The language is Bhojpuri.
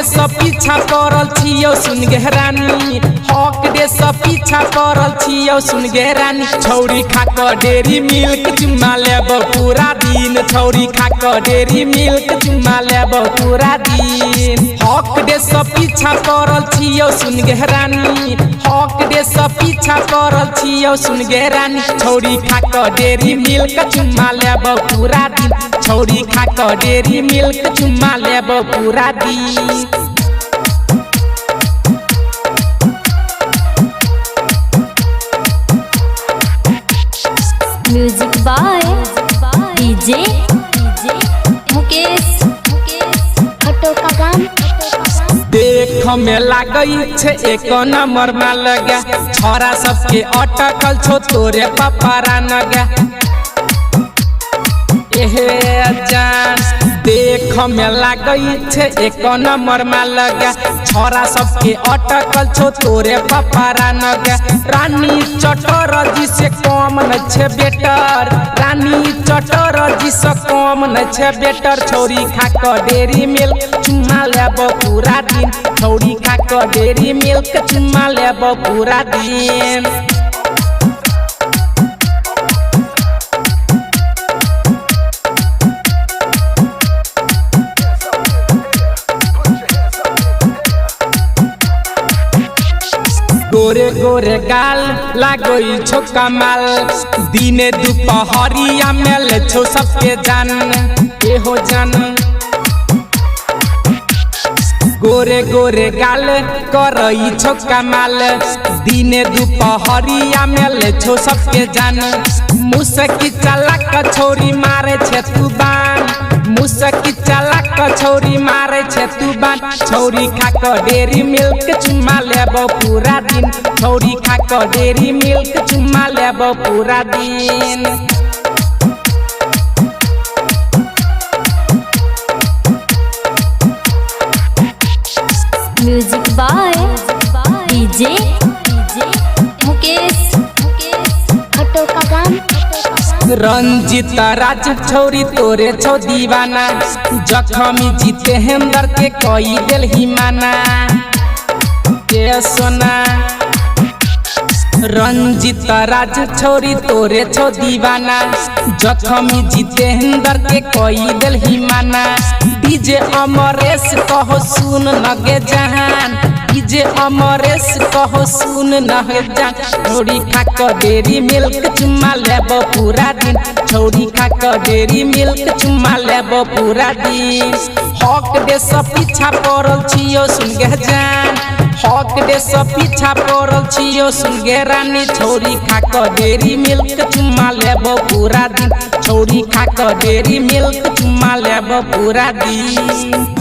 दे सब पीछा करल छियो सुन गहरानी हक दे सब पीछा करल छियो सुन गहरानी छौरी खा क डेरी मिल्क चुम्मा लेब पूरा दिन छौरी खा क डेरी मिल्क चुम्मा लेब पूरा दिन हक दे सब पीछा करल छियो सुन गहरानी हक दे सब पीछा करल छियो सुन गहरानी छौरी खा क डेरी मिल्क चुम्मा लेब पूरा दिन छौरी खा क डेरी मिल्क चुम्मा लेब पूरा दिन म्यूजिक बाय डीजे मुकेश खटो का गान देख में लागई छे एक नंबर में लगा छोरा सबके अटकल छो तोरे पपारा नगा एहे जान देख में लागई छे एक नंबर में लगा छोरा सबके अटकल छो तोरे पपारा नगा रानी चटर जी से कम न छे बेटर रानी चटर जी से कम न छे बेटर छौरी खा क डेरी मिल्क चुम्मा लेब पूरा दिन छौरी खा क डेरी मिल्क चुम्मा लेब पूरा दिन गोरे गोरे गाल लागोई छो कमाल दिने दुपहरिया में ले छो सबके जान एहो जान गोरे गोरे गाल करई छो कमाल दिने दुपहरिया में ले छो सबके जान मुसकी चलाक छौरी मारे छे तू बान मुसकी चलाक छौरी मारे छे तू बान छौरी खा क डेरी मिल्क चुम्मा लेब पूरा दिन छौरी खा क डेरी मिल्क चुम्मा लेब पूरा दिन म्यूजिक बाय डीजे मुकेश खटो का गान रंजित राज छौरी तोरे छौ दीवाना जखमी जितेंद्र के कई दिल ही माना के सोना रंजित राज छौरी तोरे छौ दीवाना जखमी जितेंद्र के कई दिल ही माना डीजे अमरेश कहो सुन नगे जहान डीजे अमरेश कहो सुन नगे जान छौरी खा क डेरी मिल्क चुम्मा लेब पूरा दिन छौरी खा क डेरी मिल्क चुम्मा लेब पूरा दिन हक दे सब पीछा पड़ल छियो सुन गे जान हक दे सब पीछा पड़ल छियो सुन गे रानी छौरी खा क डेरी मिल्क चुम्मा लेब पूरा दिन छौरी खा क डेरी मिल्क चुम्मा लेब पूरा दिन।